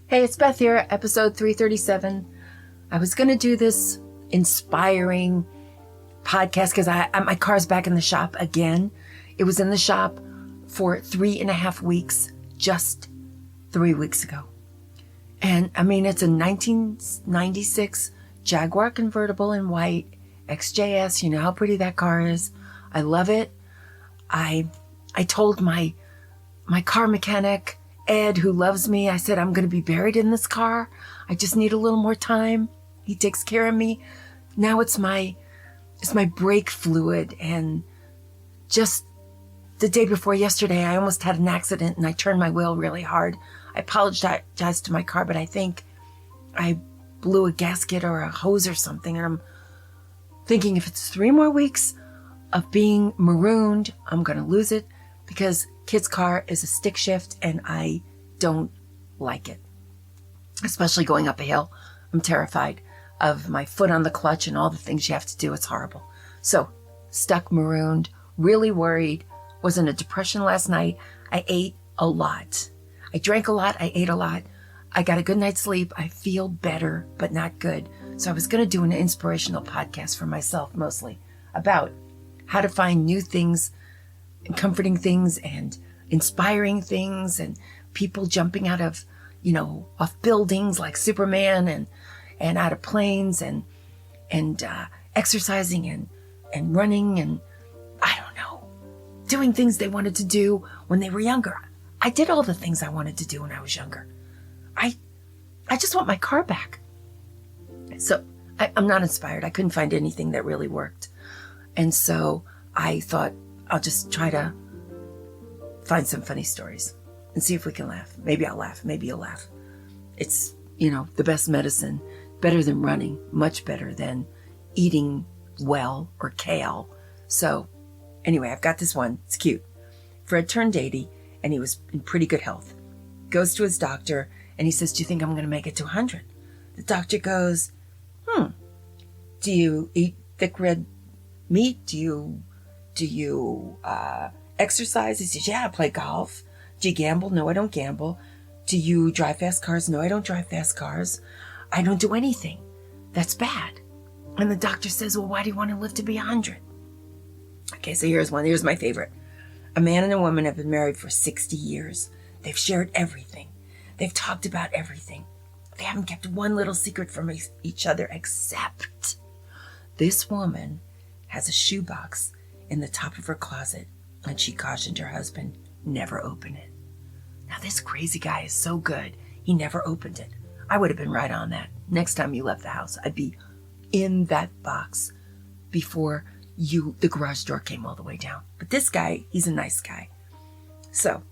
Hey, it's Beth here, episode 337. I was going to do this inspiring podcast because my car's back in the shop again. It was in the shop for 3.5 weeks, just 3 weeks ago. And I mean, it's a 1996 Jaguar convertible in white, XJS. You know how pretty that car is. I love it. I told my car mechanic, Ed, who loves me, I said, I'm going to be buried in this car. I just need a little more time. He takes care of me. Now it's my brake fluid. And just the day before yesterday, I almost had an accident and I turned my wheel really hard. I apologized to my car, but I think I blew a gasket or a hose or something. And I'm thinking if it's 3 more weeks of being marooned, I'm going to lose it because kid's car is a stick shift and I don't like it, especially going up a hill. I'm terrified of my foot on the clutch and all the things you have to do. It's horrible. So stuck marooned, really worried, was in a depression last night. I ate a lot. I drank a lot. I ate a lot. I got a good night's sleep. I feel better, but not good. So I was going to do an inspirational podcast for myself, mostly about how to find new things and comforting things and inspiring things and people jumping out of, off buildings like Superman and out of planes and exercising and running and I don't know, doing things they wanted to do when they were younger. I did all the things I wanted to do when I was younger. I just want my car back. So I'm not inspired. I couldn't find anything that really worked. And so I thought I'll just try to find some funny stories and see if we can laugh. Maybe I'll laugh. Maybe you'll laugh. It's, the best medicine, better than running, much better than eating well or kale. So anyway, I've got this one. It's cute. Fred turned 80 and he was in pretty good health. Goes to his doctor and he says, do you think I'm going to make it to 100? The doctor goes, do you eat thick red meat? Do you exercise? He says, yeah, I play golf. Do you gamble? No, I don't gamble. Do you drive fast cars? No, I don't drive fast cars. I don't do anything. That's bad. And the doctor says, well, why do you want to live to be 100? Okay, so here's one. Here's my favorite. A man and a woman have been married for 60 years. They've shared everything. They've talked about everything. They haven't kept one little secret from each other except this woman has a shoebox in the top of her closet, and she cautioned her husband, never open it. Now, this crazy guy is so good, he never opened it. I would have been right on that. Next time you left the house, I'd be in that box before the garage door came all the way down. But this guy, he's a nice guy. So,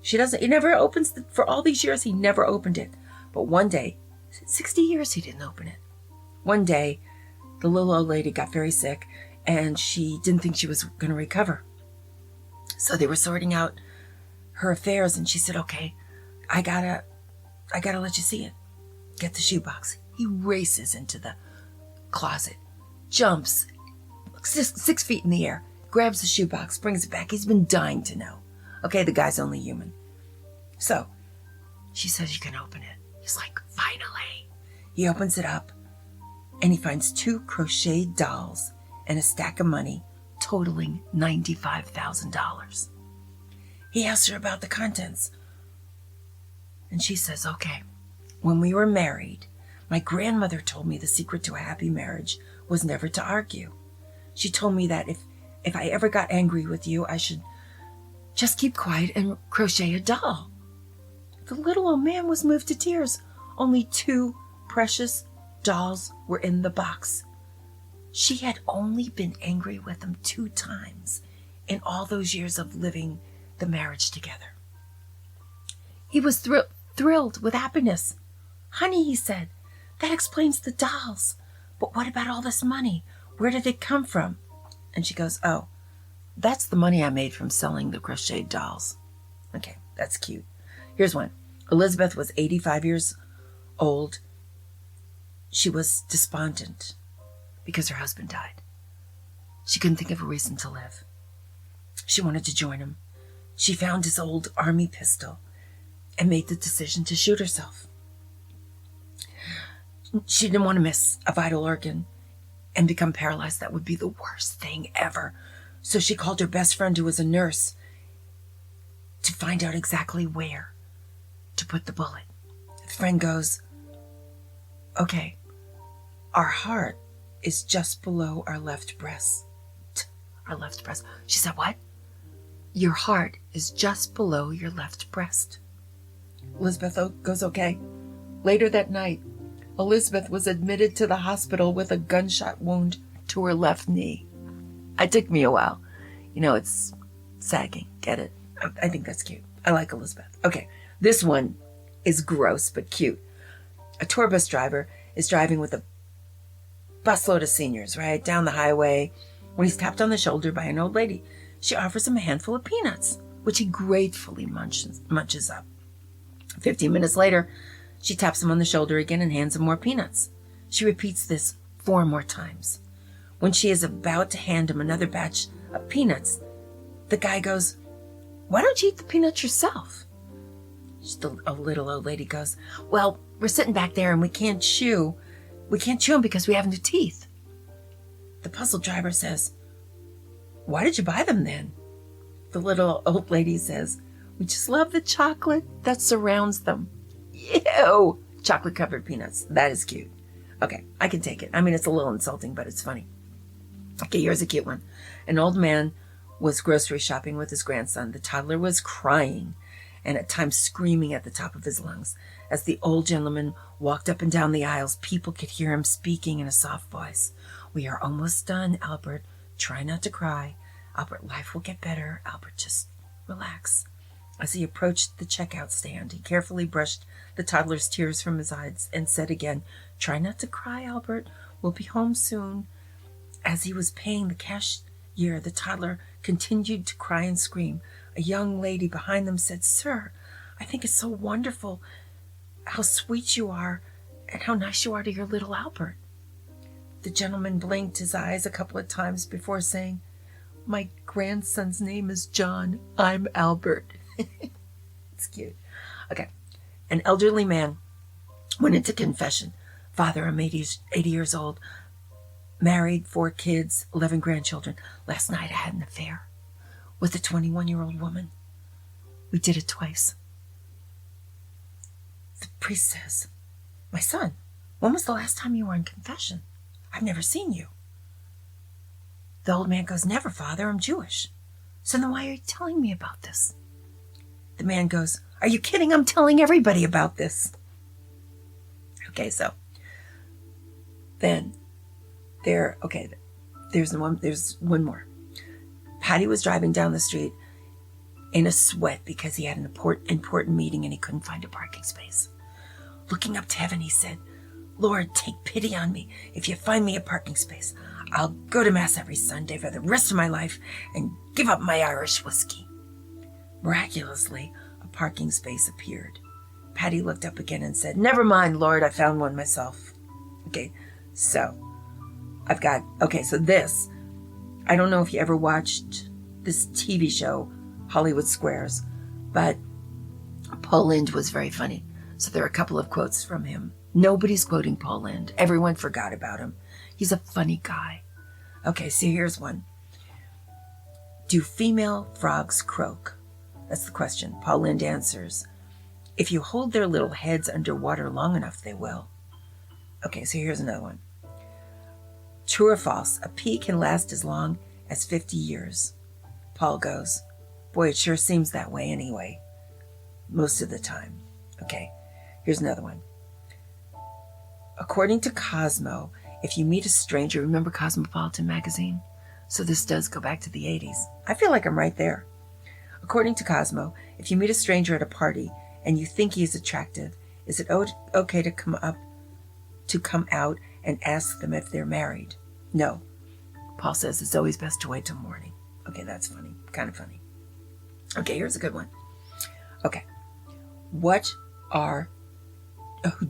he never opens, for all these years, he never opened it. But one day, 60 years, he didn't open it. One day, the little old lady got very sick and she didn't think she was going to recover. So they were sorting out her affairs and she said, okay, I gotta let you see it. Get the shoebox. He races into the closet, jumps 6 feet in the air, grabs the shoebox, brings it back. He's been dying to know. Okay, the guy's only human. So she says, you can open it. He's like, finally. He opens it up and he finds 2 crocheted dolls and a stack of money totaling $95,000. He asks her about the contents. And she says, okay, when we were married, my grandmother told me the secret to a happy marriage was never to argue. She told me that if I ever got angry with you, I should just keep quiet and crochet a doll. The little old man was moved to tears. Only 2 precious dolls were in the box. She had only been angry with him 2 times in all those years of living the marriage together. He was thrilled with happiness. Honey, he said, that explains the dolls. But what about all this money? Where did it come from? And she goes, oh, that's the money I made from selling the crocheted dolls. Okay, that's cute. Here's one. Elizabeth was 85 years old. She was despondent because her husband died. She couldn't think of a reason to live. She wanted to join him. She found his old army pistol and made the decision to shoot herself. She didn't want to miss a vital organ and become paralyzed. That would be the worst thing ever. So she called her best friend, who was a nurse, to find out exactly where to put the bullet. The friend goes, okay, our heart is just below our left breast. Our left breast. She said, what? Your heart is just below your left breast. Elizabeth goes, okay. Later that night, Elizabeth was admitted to the hospital with a gunshot wound to her left knee. It took me a while. It's sagging. Get it? I think that's cute. I like Elizabeth. Okay, this one is gross but cute. A tour bus driver is driving with a busload of seniors, right, down the highway when he's tapped on the shoulder by an old lady. She offers him a handful of peanuts, which he gratefully munches up. 15 minutes later, she taps him on the shoulder again and hands him more peanuts. She repeats this 4 more times. When she is about to hand him another batch of peanuts, the guy goes, why don't you eat the peanuts yourself? A little old lady goes, well, we're sitting back there and we can't chew. We can't chew them because we have no teeth. The puzzled driver says, why did you buy them then? The little old lady says, we just love the chocolate that surrounds them. Ew! Chocolate-covered peanuts. That is cute. Okay, I can take it. I mean, it's a little insulting, but it's funny. Okay, here's a cute one. An old man was grocery shopping with his grandson. The toddler was crying and at times screaming at the top of his lungs. As the old gentleman walked up and down the aisles, people could hear him speaking in a soft voice. We are almost done, Albert. Try not to cry. Albert, life will get better. Albert, just relax. As he approached the checkout stand, he carefully brushed the toddler's tears from his eyes and said again, try not to cry, Albert. We'll be home soon. As he was paying the cashier, the toddler continued to cry and scream. A young lady behind them said, sir, I think it's so wonderful how sweet you are and how nice you are to your little Albert. The gentleman blinked his eyes a couple of times before saying, my grandson's name is John. I'm Albert. It's cute. Okay. An elderly man went into confession. Father, I'm 80 years old, married, 4 kids, 11 grandchildren. Last night I had an affair with a 21-year-old woman. We did it twice. The priest says, my son, when was the last time you were in confession? I've never seen you. The old man goes, never, Father, I'm Jewish. So then why are you telling me about this? The man goes, are you kidding? I'm telling everybody about this. Okay, so then there's one more. Patty was driving down the street in a sweat because he had an important meeting and he couldn't find a parking space. Looking up to heaven, he said, Lord, take pity on me. If you find me a parking space, I'll go to Mass every Sunday for the rest of my life and give up my Irish whiskey. Miraculously, a parking space appeared. Patty looked up again and said, never mind, Lord, I found one myself. Okay, so this, I don't know if you ever watched this TV show, Hollywood Squares, but Paul Lynde was very funny. So there are a couple of quotes from him. Nobody's quoting Paul Lynde. Everyone forgot about him. He's a funny guy. Okay, so here's one. Do female frogs croak? That's the question. Paul Lynde answers, if you hold their little heads underwater long enough, they will. Okay, so here's another one. True or false? A pea can last as long as 50 years. Paul goes, boy, it sure seems that way anyway. Most of the time. Okay, here's another one. According to Cosmo, if you meet a stranger, remember Cosmopolitan magazine? So this does go back to the 80s. I feel like I'm right there. According to Cosmo, if you meet a stranger at a party and you think he is attractive, is it okay to come out and ask them if they're married? No. Paul says it's always best to wait till morning. Okay, that's funny. Kind of funny. Okay, here's a good one. Okay. Who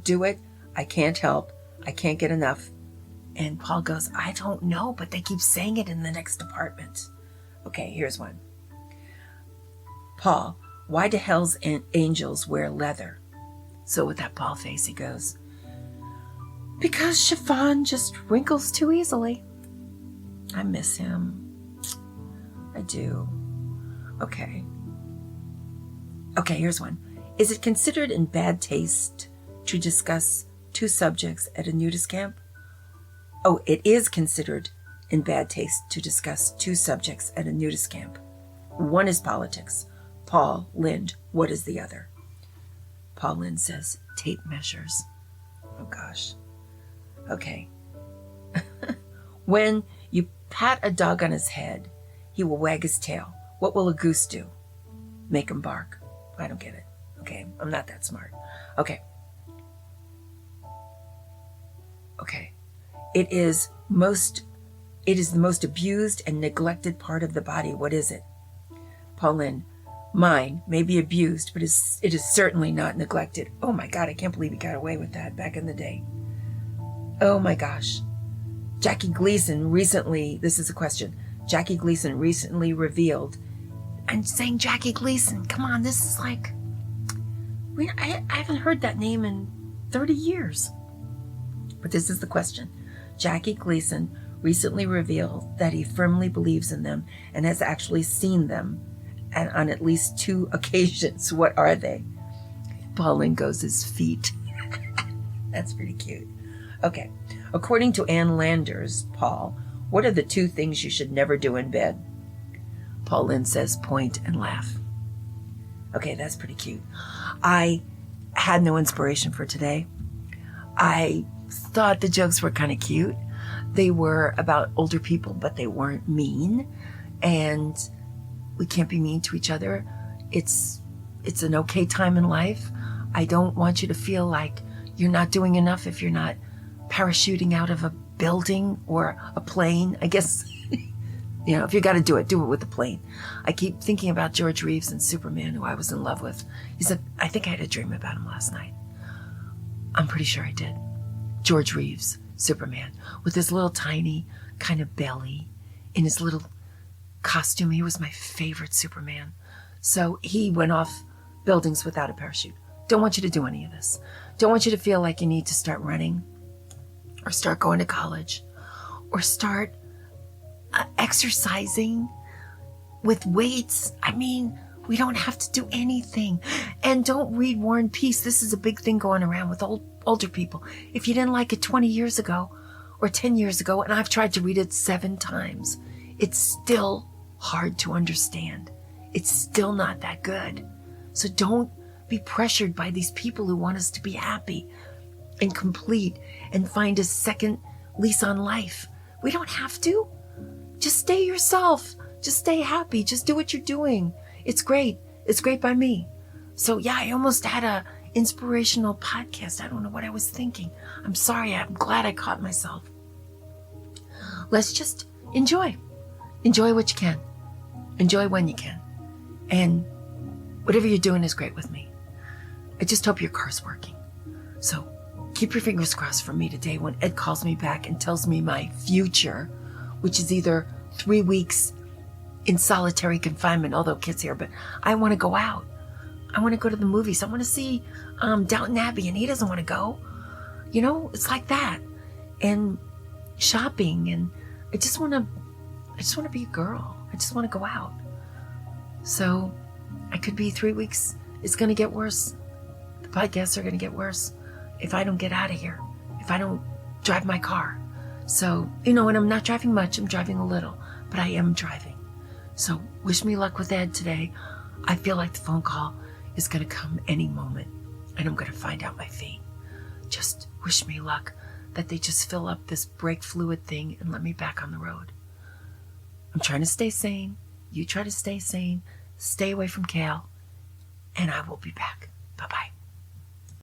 do it? I can't help. I can't get enough. And Paul goes, I don't know, but they keep saying it in the next apartment. Okay, here's one. Paul, Why do hell's angels wear leather? So with that Paul face, he goes, because chiffon just wrinkles too easily. I miss him. I do. Okay, here's one. Is it considered in bad taste to discuss two subjects at a nudist camp? Oh, it is considered in bad taste to discuss two subjects at a nudist camp. One is politics. Paul Lind, what is the other? Paul Lind says, tape measures. Oh gosh. Okay. When you pat a dog on his head, he will wag his tail. What will a goose do? Make him bark. I don't get it. Okay, I'm not that smart. Okay. It is the most abused and neglected part of the body. What is it? Pauline, mine may be abused, but it is certainly not neglected. Oh my God, I can't believe he got away with that back in the day. Oh my gosh. Jackie Gleason recently, this is a question. Jackie Gleason recently revealed, I'm saying Jackie Gleason, come on, this is like, I haven't heard that name in 30 years. But this is the question. Jackie Gleason recently revealed that he firmly believes in them and has actually seen them on at least 2 occasions. What are they? Pauline goes his feet. That's pretty cute. Okay. According to Ann Landers, Paul, what are the 2 things you should never do in bed? Pauline says point and laugh. Okay, that's pretty cute. I had no inspiration for today. I thought the jokes were kind of cute. They were about older people, but they weren't mean. And we can't be mean to each other. It's an okay time in life. I don't want you to feel like you're not doing enough if you're not parachuting out of a building or a plane. I guess, if you got to do it with a plane. I keep thinking about George Reeves and Superman, who I was in love with. He said, I think I had a dream about him last night. I'm pretty sure I did. George Reeves, Superman, with his little tiny kind of belly in his little costume. He was my favorite Superman. So he went off buildings without a parachute. Don't want you to do any of this. Don't want you to feel like you need to start running or start going to college or start exercising with weights. I mean, we don't have to do anything. And don't read War and Peace. This is a big thing going around with older people. If you didn't like it 20 years ago or 10 years ago, and I've tried to read it 7 times, it's still hard to understand. It's still not that good. So don't be pressured by these people who want us to be happy and complete and find a second lease on life. We don't have to. Just stay yourself. Just stay happy. Just do what you're doing. It's great. It's great by me. So yeah, I almost had a inspirational podcast. I don't know what I was thinking. I'm sorry. I'm glad I caught myself. Let's just enjoy. Enjoy what you can. Enjoy when you can. And whatever you're doing is great with me. I just hope your car's working. So keep your fingers crossed for me today when Ed calls me back and tells me my future, which is either 3 weeks in solitary confinement, although kids here, but I want to go out. I want to go to the movies. I want to see Downton Abbey, and he doesn't want to go. It's like that. And shopping, and I just want to be a girl. I just want to go out. So I could be 3 weeks. It's going to get worse. The podcasts are going to get worse if I don't get out of here, if I don't drive my car. So, and I'm not driving much. I'm driving a little, but I am driving. So wish me luck with Ed today. I feel like the phone call is going to come any moment, and I'm going to find out my fate. Just wish me luck that they just fill up this brake fluid thing and let me back on the road. I'm trying to stay sane. You try to stay sane. Stay away from Kale, and I will be back. Bye-bye.